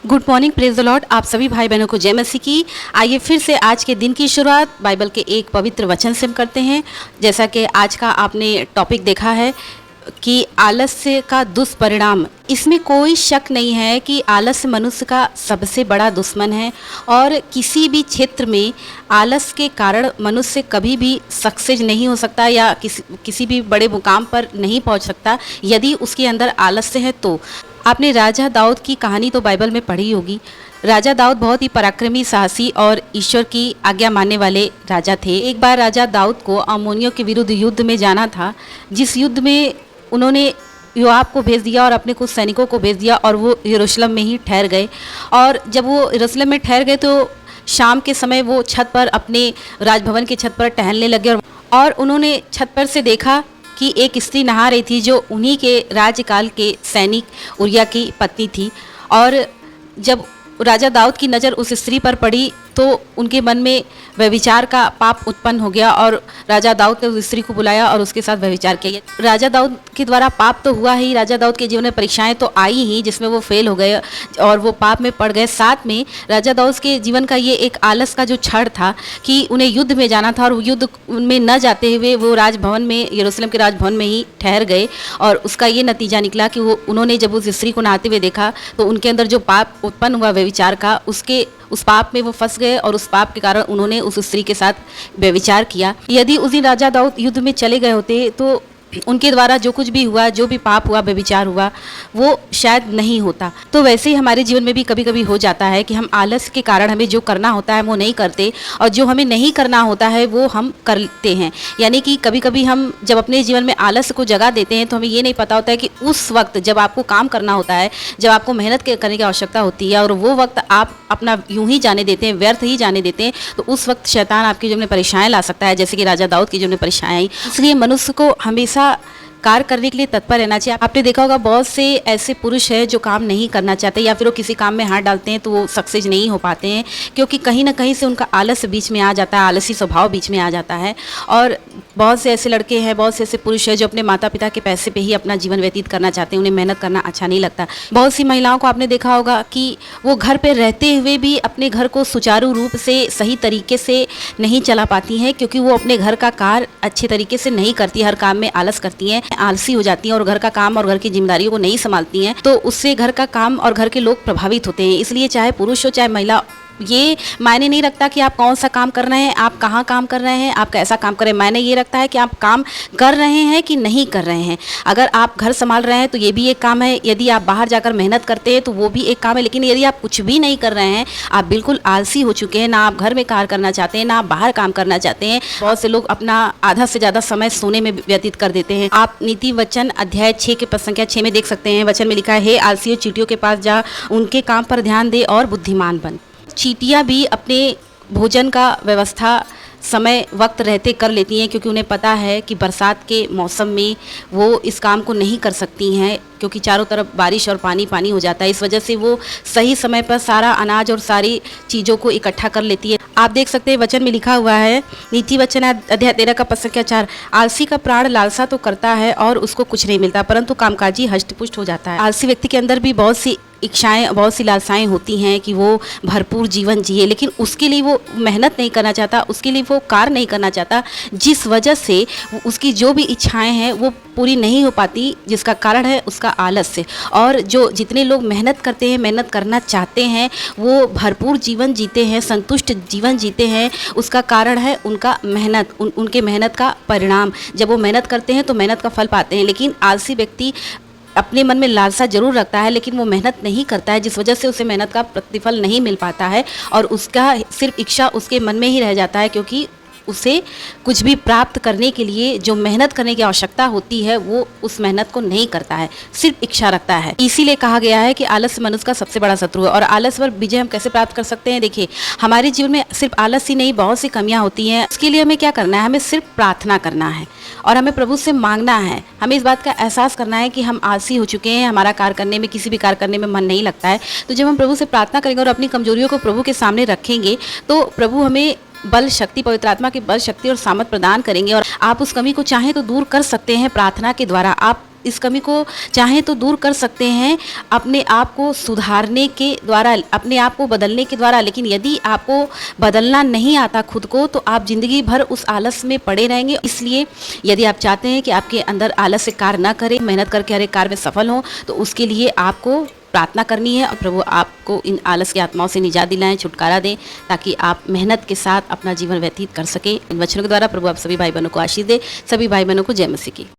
Good morning, praise the Lord. आप सभी भाई बहनों को जय मसीह की। आइए फिर से आज के दिन की शुरुआत बाइबल के एक पवित्र वचन से हम करते हैं। जैसा कि आज का आपने टॉपिक देखा है कि आलस्य का दुष्परिणाम, इसमें कोई शक नहीं है कि आलस्य मनुष्य का सबसे बड़ा दुश्मन है और किसी भी क्षेत्र में आलस के कारण मनुष्य कभी भी सक्सेस नहीं हो सकता या किसी भी बड़े मुकाम पर नहीं पहुंच सकता यदि उसके अंदर आलस्य है। तो आपने राजा दाऊद की कहानी तो बाइबल में पढ़ी होगी। राजा दाऊद बहुत ही पराक्रमी, साहसी और ईश्वर की आज्ञा मानने वाले राजा थे। एक बार राजा दाऊद को अम्मोनियों के विरुद्ध युद्ध में जाना था, जिस युद्ध में उन्होंने योआब को भेज दिया और अपने कुछ सैनिकों को भेज दिया और वो यरूशलेम में ही ठहर गए। और जब वो यरूशलेम में ठहर गए तो शाम के समय वो छत पर, अपने राजभवन की छत पर टहलने लगे और उन्होंने छत पर से देखा कि एक स्त्री नहा रही थी जो उन्हीं के राज्यकाल के सैनिक उरिया की पत्नी थी। और जब राजा दाऊद की नज़र उस स्त्री पर पड़ी तो उनके मन में व्यभिचार का पाप उत्पन्न हो गया और राजा दाऊद ने उस स्त्री को बुलाया और उसके साथ व्यभिचार किया। राजा दाऊद के द्वारा पाप तो हुआ ही, राजा दाऊद के जीवन में परीक्षाएं तो आई ही जिसमें वो फेल हो गए और वो पाप में पड़ गए। साथ में राजा दाऊद के जीवन का ये एक आलस का जो क्षण था कि उन्हें युद्ध में जाना था और युद्ध में न जाते हुए वो राजभवन में, यरूशलेम के राजभवन में ही ठहर गए। और उसका ये नतीजा निकला कि उन्होंने जब उस स्त्री को नहाते हुए देखा तो उनके अंदर जो पाप उत्पन्न हुआ व्यभिचार का, उस पाप में वो फंस गए और उस पाप के कारण उन्होंने उस स्त्री के साथ व्यभिचार किया। यदि उस दिन राजा दाऊद युद्ध में चले गए होते तो उनके द्वारा जो कुछ भी हुआ, जो भी पाप हुआ, व्यभिचार हुआ, वो शायद नहीं होता। तो वैसे ही हमारे जीवन में भी कभी कभी हो जाता है कि हम आलस के कारण हमें जो करना होता है वो नहीं करते और जो हमें नहीं करना होता है वो हम करते हैं। यानी कि कभी कभी हम जब अपने जीवन में आलस को जगा देते हैं तो हमें ये नहीं पता होता है कि उस वक्त जब आपको काम करना होता है, जब आपको मेहनत करने की आवश्यकता होती है और वो वक्त आप अपना यूं ही जाने देते हैं, व्यर्थ ही जाने देते हैं, तो उस वक्त शैतान आपके जीवन में परेशानियां ला सकता है, जैसे कि राजा दाऊद के जीवन में परेशानियां आई। इसलिए मनुष्य को हमेशा कार्य करने के लिए तत्पर रहना चाहिए। आपने देखा होगा बहुत से ऐसे पुरुष हैं जो काम नहीं करना चाहते या फिर वो किसी काम में हाथ डालते हैं तो वो सक्सेस नहीं हो पाते हैं, क्योंकि कहीं ना कहीं से उनका आलस बीच में आ जाता है, आलसी स्वभाव बीच में आ जाता है। और बहुत से ऐसे लड़के हैं, बहुत से ऐसे पुरुष हैं जो अपने माता पिता के पैसे पे ही अपना जीवन व्यतीत करना चाहते हैं, उन्हें मेहनत करना अच्छा नहीं लगता। बहुत सी महिलाओं को आपने देखा होगा कि वो घर पर रहते हुए भी अपने घर को सुचारू रूप से, सही तरीके से नहीं चला पाती हैं, क्योंकि वो अपने घर का कार्य अच्छे तरीके से नहीं करती, हर काम में आलस करती हैं, आलसी हो जाती हैं और घर का काम और घर की जिम्मेदारियों को नहीं संभालती हैं। तो उससे घर का काम और घर के लोग प्रभावित होते हैं। इसलिए चाहे पुरुष हो चाहे महिला, ये मायने नहीं रखता कि आप कौन सा काम कर रहे हैं, आप कहाँ काम कर रहे हैं, आप कैसा काम कर रहे हैं। मायने ये रखता है कि आप काम कर रहे हैं कि नहीं कर रहे हैं। अगर आप घर संभाल रहे हैं तो ये भी एक काम है, यदि आप बाहर जाकर मेहनत करते हैं तो वो भी एक काम है। लेकिन यदि आप कुछ भी नहीं कर रहे हैं, आप बिल्कुल आलसी हो चुके हैं, ना आप घर में कार्य करना चाहते हैं, ना आप बाहर काम करना चाहते हैं। बहुत से लोग अपना आधा से ज़्यादा समय सोने में व्यतीत कर देते हैं। आप नीति वचन अध्याय 6 के पद संख्या 6 में देख सकते हैं। वचन में लिखा है, हे आलसियों, चींटियों के पास जा, उनके काम पर ध्यान दे और बुद्धिमान बन। चींटियाँ भी अपने भोजन का व्यवस्था समय वक्त रहते कर लेती हैं, क्योंकि उन्हें पता है कि बरसात के मौसम में वो इस काम को नहीं कर सकती हैं, क्योंकि चारों तरफ बारिश और पानी पानी हो जाता है। इस वजह से वो सही समय पर सारा अनाज और सारी चीज़ों को इकट्ठा कर लेती है। आप देख सकते हैं वचन में लिखा हुआ है, नीति वचन अध्याय 13 का पद संख्या 4, आलसी का प्राण लालसा तो करता है और उसको कुछ नहीं मिलता, परंतु कामकाजी हष्टपुष्ट हो जाता है। आलसी व्यक्ति के अंदर भी बहुत सी इच्छाएं, बहुत सी लालसाएं होती हैं कि वो भरपूर जीवन जिए, लेकिन उसके लिए वो मेहनत नहीं करना चाहता, उसके लिए वो कार्य नहीं करना चाहता, जिस वजह से उसकी जो भी इच्छाएं हैं वो पूरी नहीं हो पाती, जिसका कारण है उसका आलस्य। और जो जितने लोग मेहनत करते हैं, मेहनत करना चाहते हैं, वो भरपूर जीवन जीते हैं, संतुष्ट जीवन जीते हैं, उसका कारण है उनका मेहनत, उनके मेहनत का परिणाम। जब वो मेहनत करते हैं तो मेहनत का फल पाते हैं। लेकिन आलसी व्यक्ति अपने मन में लालसा जरूर रखता है, लेकिन वो मेहनत नहीं करता है, जिस वजह से उसे मेहनत का प्रतिफल नहीं मिल पाता है और उसका सिर्फ इच्छा उसके मन में ही रह जाता है, क्योंकि उसे कुछ भी प्राप्त करने के लिए जो मेहनत करने की आवश्यकता होती है वो उस मेहनत को नहीं करता है, सिर्फ इच्छा रखता है। इसीलिए कहा गया है कि आलस्य मनुष्य का सबसे बड़ा शत्रु है। और आलस्य पर विजय हम कैसे प्राप्त कर सकते हैं? देखिए, हमारे जीवन में सिर्फ आलस ही नहीं, बहुत सी कमियां होती हैं। उसके लिए हमें क्या करना है? हमें सिर्फ प्रार्थना करना है और हमें प्रभु से मांगना है। हमें इस बात का एहसास करना है कि हम आलसी हो चुके हैं, हमारा कार्य करने में, किसी भी कार्य करने में मन नहीं लगता है। तो जब हम प्रभु से प्रार्थना करेंगे और अपनी कमजोरियों को प्रभु के सामने रखेंगे तो प्रभु हमें बल शक्ति, पवित्र आत्मा की बल शक्ति और सामर्थ प्रदान करेंगे और आप उस कमी को चाहें तो दूर कर सकते हैं प्रार्थना के द्वारा। आप इस कमी को चाहें तो दूर कर सकते हैं अपने आप को सुधारने के द्वारा, अपने आप को बदलने के द्वारा। लेकिन यदि आपको बदलना नहीं आता खुद को, तो आप ज़िंदगी भर उस आलस में पड़े रहेंगे। इसलिए यदि आप चाहते हैं कि आपके अंदर आलस से कार्य ना करें, मेहनत करके हर एक कार्य में सफल हों, तो उसके लिए आपको प्रार्थना करनी है और प्रभु आपको इन आलस की आत्माओं से निजात दिलाएं, छुटकारा दें, ताकि आप मेहनत के साथ अपना जीवन व्यतीत कर सकें। इन वचनों के द्वारा प्रभु आप सभी भाई बहनों को आशीष दे। सभी भाई बहनों को जय मसीह की।